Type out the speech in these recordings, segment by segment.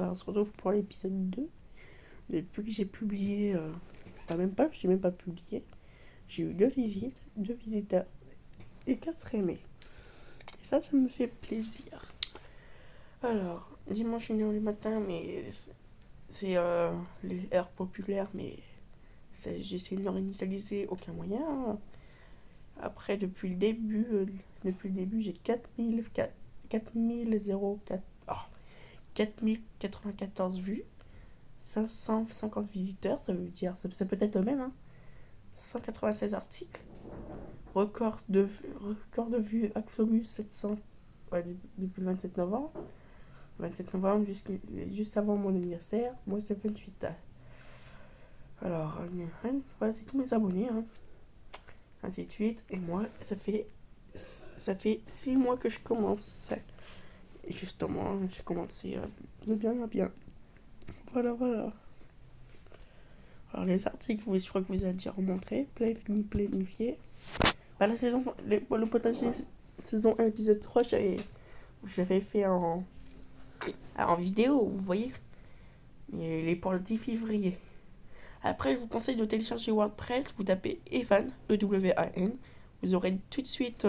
on se retrouve pour l'épisode 2. Depuis que j'ai publié, j'ai même pas publié, j'ai eu 2 visites, 2 visiteurs et 4 aimés. Et ça me fait plaisir. Alors, dimanche 1h du matin, mais c'est les heures populaires, mais j'ai essayé de l'initialiser, aucun moyen. Après, depuis le début, j'ai 4094 vues, 550 visiteurs, ça veut dire, c'est peut-être le même, hein. 196 articles, record de vues absolu 700, ouais, depuis le 27 novembre. 27 novembre, juste avant mon anniversaire, moi c'est 28. Alors, voilà, c'est tous mes abonnés, hein. Ainsi de suite, et moi, ça fait 6 mois que je commence. Et justement, j'ai commencé de bien à bien. Voilà. Alors les articles, je crois que vous avez déjà remontré. Planifié. Bah, le potager saison 1 épisode 3, j'avais fait en vidéo, vous voyez. Mais il est pour le 10 février. Après, je vous conseille de télécharger WordPress. Vous tapez Evan, E-W-A-N. Vous aurez tout de suite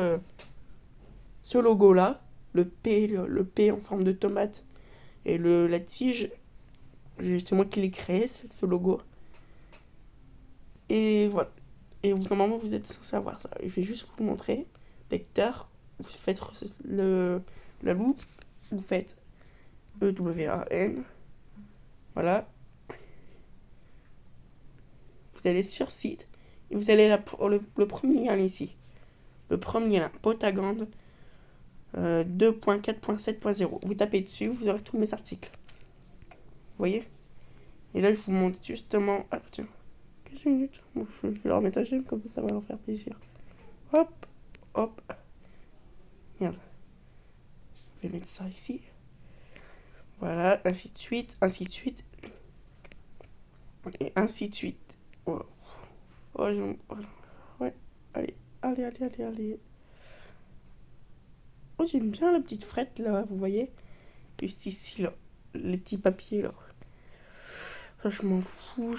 ce logo-là. Le P en forme de tomate. Et la tige. C'est moi qui l'ai créé, ce logo. Et voilà. Et normalement, vous êtes censé avoir ça. Je vais juste vous montrer. Lecteur, vous faites la loupe. Vous faites E-W-A-N. Voilà. Vous allez sur site. Et vous allez le premier lien ici. Le premier lien, Potagande 2.4.7.0. Vous tapez dessus, vous aurez tous mes articles. Vous voyez? Et là, je vous montre justement... Ah, tiens. 15 minutes. Bon, je vais leur mettre à j'aime, comme ça va leur faire plaisir. Hop. Merde. Je vais mettre ça ici. Voilà, ainsi de suite. Et ainsi de suite. Oh, ouais, allez. Oh, j'aime bien la petite frette, là, vous voyez? Juste ici, là. Les petits papiers, là. Ça, je m'en fous.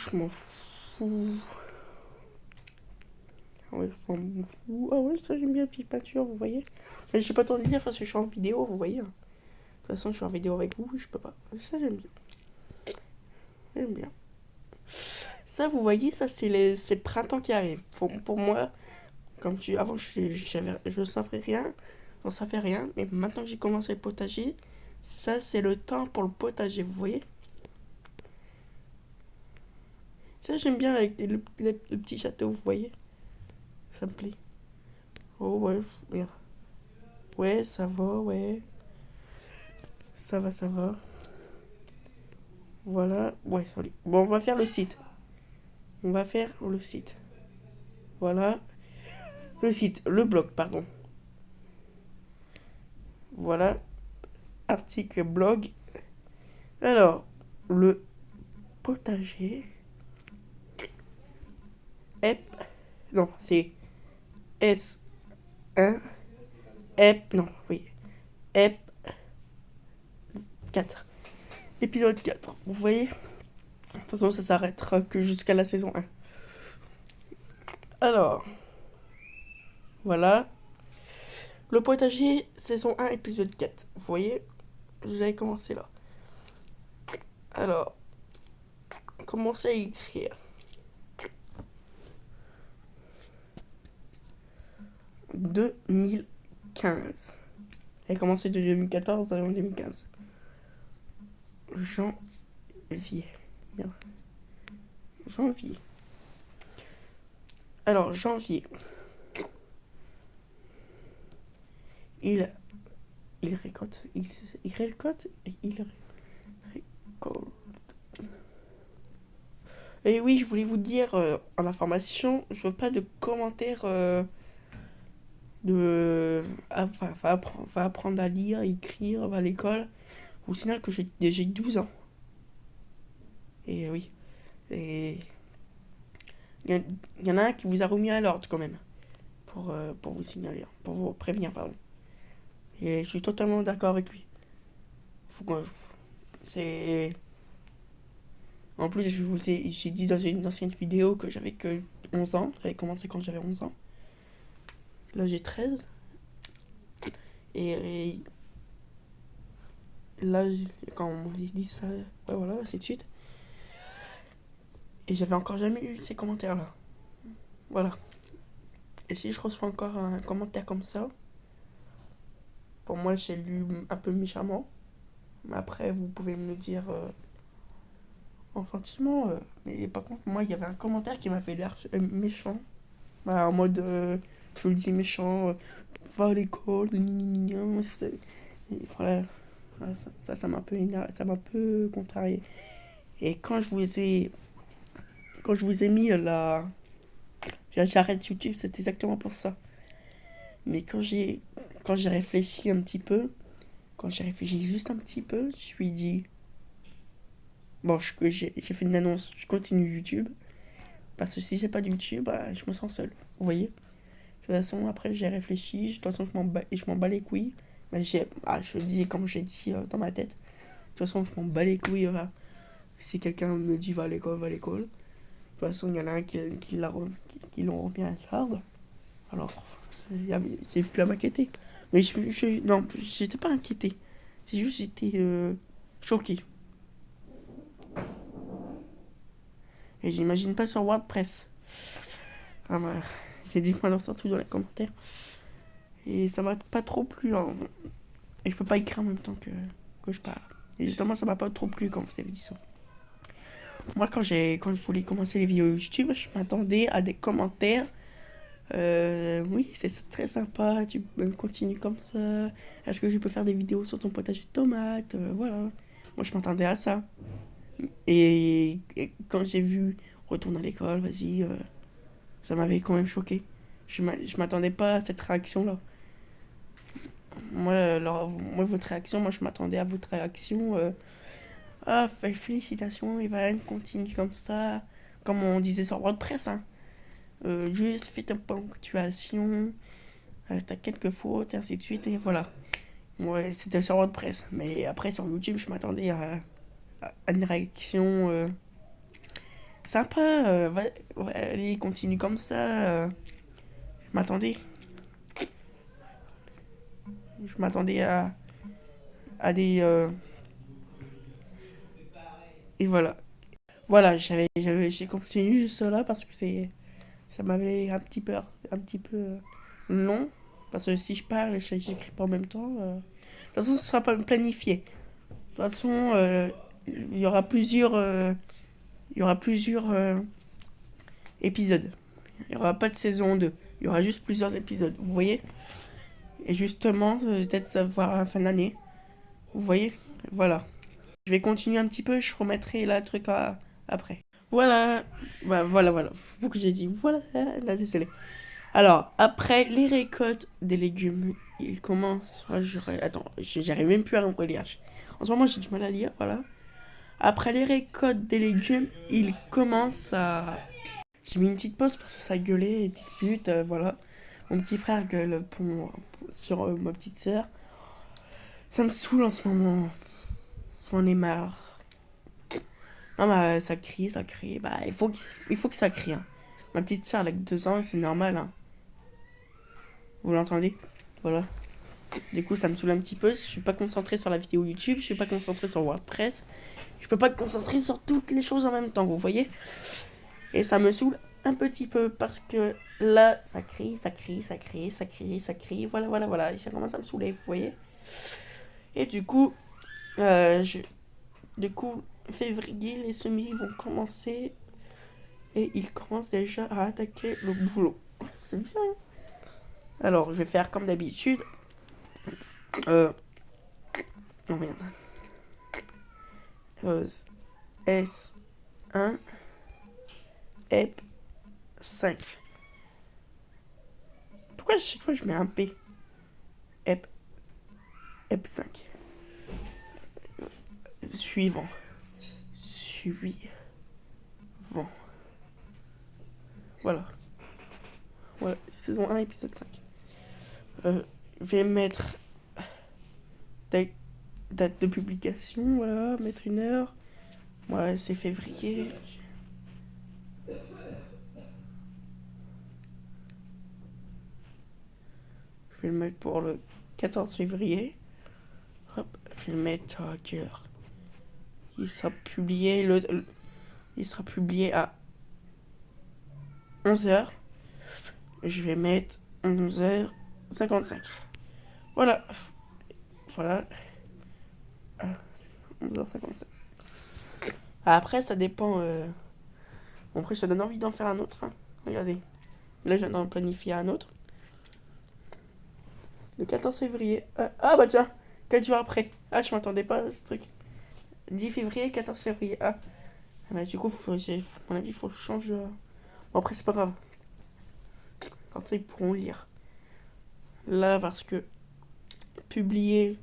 Ouais, je m'en fous. Ah ouais, ça, j'aime bien la petite peinture, vous voyez? Mais j'ai pas le temps de lire parce que je suis en vidéo, vous voyez? De toute façon, je suis en vidéo avec vous, je peux pas. Ça, j'aime bien. Ça, vous voyez, ça, c'est le printemps qui arrive. Pour moi, comme avant, je savais rien. J'en savais rien. Mais maintenant que j'ai commencé le potager, ça, c'est le temps pour le potager, vous voyez? Ça, j'aime bien avec le petit château, vous voyez? Ça me plaît. Oh, ouais, merde. Ouais, ça va, ouais. Ça va. Voilà. Ouais, allez. Bon, on va faire le site. Voilà. Le blog, pardon. Voilà. Article blog. Alors, le potager. Non, c'est S1. Non, oui. EP 4. Épisode 4. Vous voyez? De toute façon, ça s'arrêtera que jusqu'à la saison 1. Alors, voilà. Le potager, saison 1, épisode 4. Vous voyez? J'avais commencé là. Alors, commencez à écrire. 2015. J'ai commencé de 2014 à 2015. Janvier. Bien. Janvier. Alors, janvier. Il récolte. Et oui, je voulais vous dire en information, je veux pas de commentaires va apprendre à lire, à écrire, va à l'école. Je vous signale que j'ai 12 ans. Et oui. Et il y en a un qui vous a remis à l'ordre quand même. Pour vous signaler, pour vous prévenir, pardon. Et je suis totalement d'accord avec lui. C'est... En plus, j'ai dit dans une ancienne vidéo que j'avais que 11 ans. J'avais commencé quand j'avais 11 ans. Là, j'ai 13. Et là, quand on m'a dit ça, ouais, voilà, ainsi de suite. Et j'avais encore jamais eu ces commentaires-là. Voilà. Et si je reçois encore un commentaire comme ça, pour moi, j'ai lu un peu méchamment. Mais après, vous pouvez me le dire en sentiment. Mais par contre, moi, il y avait un commentaire qui m'avait l'air méchant. Voilà, en mode, je vous le dis, méchant, va à l'école, et voilà. Voilà, ça m'a un peu énervé, ça m'a un peu contrarié. Et quand je vous ai mis la, j'arrête YouTube, c'est exactement pour ça. Mais quand j'ai réfléchi un petit peu, quand j'ai réfléchi juste un petit peu, je me suis dit, bon, j'ai fait une annonce, je continue YouTube. Parce que si j'ai pas de YouTube, bah, je me sens seul. Vous voyez? De toute façon, après, j'ai réfléchi. De toute façon, je m'en bats les couilles. Mais je dis comme j'ai dit dans ma tête. De toute façon, je m'en bats les couilles. Si quelqu'un me dit va à l'école, va à l'école. De toute façon, il y en a un qui l'ont remis à charge. Alors, j'ai plus à m'inquiéter. Mais non, j'étais pas inquiété. C'est juste, j'étais choqué. Et j'imagine pas sur WordPress. Ah bah, j'ai dit moi dans tout dans les commentaires. Et ça m'a pas trop plu. Hein. Et je peux pas écrire en même temps que je parle. Et justement, ça m'a pas trop plu quand vous avez dit ça. Moi, quand je voulais commencer les vidéos YouTube, je m'attendais à des commentaires. Oui, c'est très sympa, tu continues comme ça. Est-ce que je peux faire des vidéos sur ton potager de tomates? Voilà. Moi, je m'attendais à ça. Et quand j'ai vu retourne à l'école, vas-y, ça m'avait quand même choqué. Je m'attendais pas à cette réaction-là. Moi, votre réaction, moi, je m'attendais à votre réaction. Ah, félicitations, Evan, continue comme ça. Comme on disait sur WordPress, hein. Juste fais ta ponctuation, t'as quelques fautes, et ainsi de suite, et voilà. Ouais, c'était sur WordPress. Mais après, sur YouTube, je m'attendais à une réaction sympa. Ouais, allez, continue comme ça. Je m'attendais. Je m'attendais à des. Et voilà. Voilà, j'ai continué juste là parce que ça m'avait un petit peu long. Parce que si je parle et j'écris pas en même temps, de toute façon, ce sera pas planifié. De toute façon, il y aura il y aura plusieurs épisodes. Il n'y aura pas de saison 2. Il y aura juste plusieurs épisodes. Vous voyez? Et justement, peut-être ça voir à la fin de l'année. Vous voyez? Voilà. Je vais continuer un petit peu, je remettrai la truc après. Voilà. Bah, voilà. Faut que j'ai dit voilà. Là, désolé. Alors, après les récoltes des légumes, il commence. Attends, j'arrive même plus à relire. En ce moment, j'ai du mal à lire, voilà. Après les récoltes des légumes, il commence à. J'ai mis une petite pause parce que ça gueulait et dispute, voilà. Mon petit frère gueule sur ma petite soeur. Ça me saoule en ce moment. J'en ai marre. Non, bah, ça crie. Bah, il faut que ça crie. Hein. Ma petite soeur, elle a que 2 ans, c'est normal. Hein. Vous l'entendez? Voilà. Du coup, ça me saoule un petit peu. Je suis pas concentré sur la vidéo YouTube, je suis pas concentré sur WordPress. Je peux pas me concentrer sur toutes les choses en même temps, vous voyez? Et ça me saoule un petit peu parce que là, ça crie. Voilà. Et ça commence à me saouler, vous voyez? Et du coup, euh, je, du coup, février, les semis vont commencer et ils commencent déjà à attaquer le boulot. C'est bien. Alors, je vais faire comme d'habitude. Non, merde. S1, EP 5. Pourquoi chaque fois je mets un P? EP 5. Suivant. Voilà. Saison 1, épisode 5. Je vais mettre date de publication, voilà, mettre une heure. Ouais, c'est février. Je vais le mettre pour le 14 février. Hop, je vais le mettre à quelle heure? Il sera publié à 11h. Je vais mettre 11h55. Voilà. Voilà. 11h55. Après, ça dépend. Bon, après, ça donne envie d'en faire un autre. Hein. Regardez. Là, je viens d'en planifier un autre. Le 14 février. Ah, bah tiens. 4 jours après. Ah, je m'attendais pas à ce truc. 10 février, 14 février. Ah. Bah, du coup, à mon avis, il faut que je change. Bon, après, c'est pas grave. Comme ça, ils pourront lire. Là, parce que publier.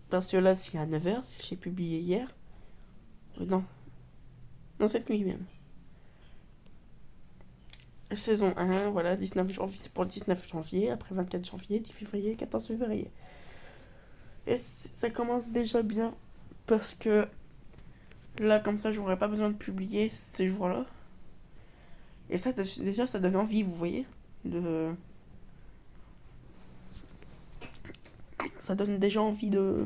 Parce que là, c'est à 9h. J'ai publié hier. Non. Non, cette nuit même. Saison 1, voilà, 19 janvier, c'est pour le 19 janvier, après 24 janvier, 10 février, 14 février. Et ça commence déjà bien, parce que là, comme ça, j'aurais pas besoin de publier ces jours-là. Et ça, déjà, ça donne envie, vous voyez, ça donne déjà envie de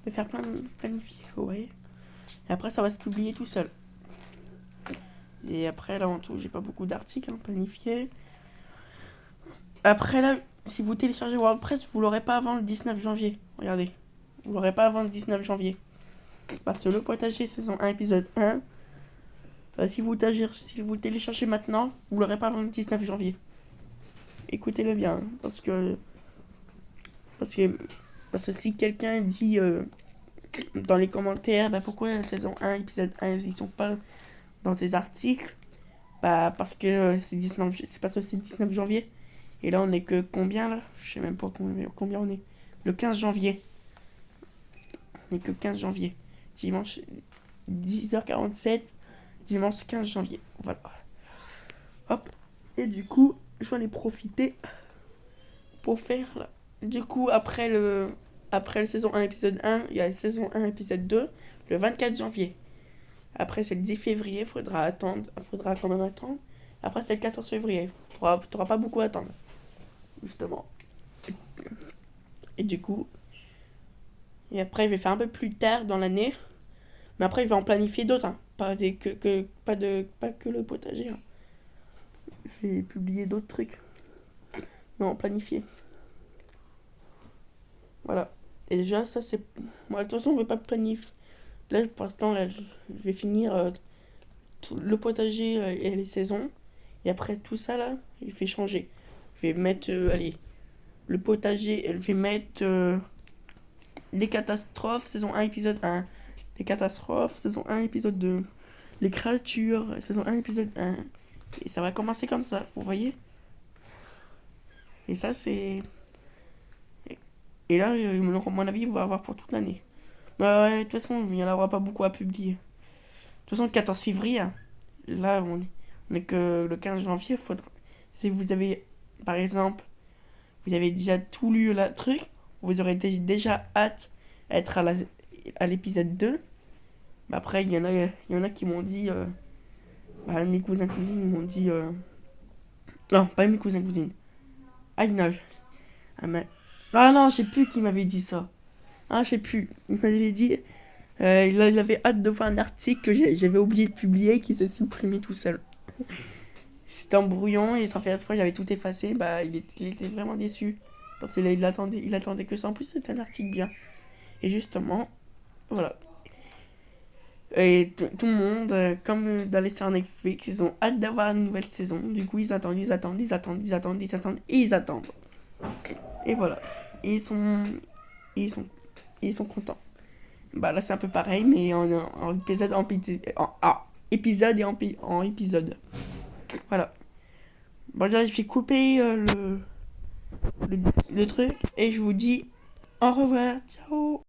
faire planifier, vous voyez. Et après, ça va se publier tout seul. Et après, là, en tout, j'ai pas beaucoup d'articles planifiés. Après, là, si vous téléchargez WordPress, vous l'aurez pas avant le 19 janvier. Regardez. Vous l'aurez pas avant le 19 janvier. Parce que le potager saison 1, épisode 1, si vous le téléchargez maintenant, vous l'aurez pas avant le 19 janvier. Écoutez-le bien. Hein, parce que si quelqu'un dit dans les commentaires, bah pourquoi la saison 1, épisode 1, ils sont pas dans tes articles, bah parce que c'est parce que c'est 19 janvier. Et là, on est que combien, là? Je sais même pas combien on est. Le 15 janvier. On est que 15 janvier. Dimanche, 10h47. Dimanche 15 janvier. Voilà. Hop. Et du coup, j'en ai profité pour faire, là. Du coup, après le saison 1, épisode 1, il y a la saison 1, épisode 2, le 24 janvier. Après, c'est le 10 février, faudra quand même attendre. Après, c'est le 14 février. T'auras pas beaucoup à attendre. Justement. Et du coup. Et après, il va faire un peu plus tard dans l'année. Mais après, il va en planifier d'autres. Hein. Pas que le potager. Hein. Il va publier d'autres trucs. Mais en planifier. Voilà. Et déjà, ça, c'est. Moi, de toute façon, on ne veut pas planifier. Là, pour l'instant, là, je vais finir le potager et les saisons. Et après, tout ça, là, il fait changer. Je vais mettre, le potager, je vais mettre les catastrophes, saison 1, épisode 1. Les catastrophes, saison 1, épisode 2. Les créatures, saison 1, épisode 1. Et ça va commencer comme ça, vous voyez. Et ça, c'est... Et là, à mon avis, on va avoir pour toute l'année. Bah ouais, de toute façon, il n'y en aura pas beaucoup à publier. De toute façon, le 14 février, là, on est que le 15 janvier, si vous avez, par exemple, vous avez déjà tout lu le truc, vous aurez déjà hâte d'être à l'épisode 2. Bah après, il y en a qui m'ont dit, mes cousins cousines m'ont dit, non, pas mes cousins cousines. Ah, il y en a, ah non, je sais plus qui m'avait dit ça. Ah, je sais plus. Il m'avait dit, il avait hâte de voir un article que j'avais oublié de publier qui s'est supprimé tout seul. C'était en brouillon et sans faire exprès, j'avais tout effacé. Bah, il était vraiment déçu. Parce qu'il attendait que ça. En plus, c'était un article bien. Et justement, voilà. Et tout le monde, comme dans les séries Netflix, ils ont hâte d'avoir une nouvelle saison. Du coup, ils attendent. Et ils attendent. Et voilà. Et ils sont contents. Bah là, c'est un peu pareil, mais en épisode, épisode et en épisode. Voilà. Bon, là, je vais couper le truc et je vous dis au revoir. Ciao.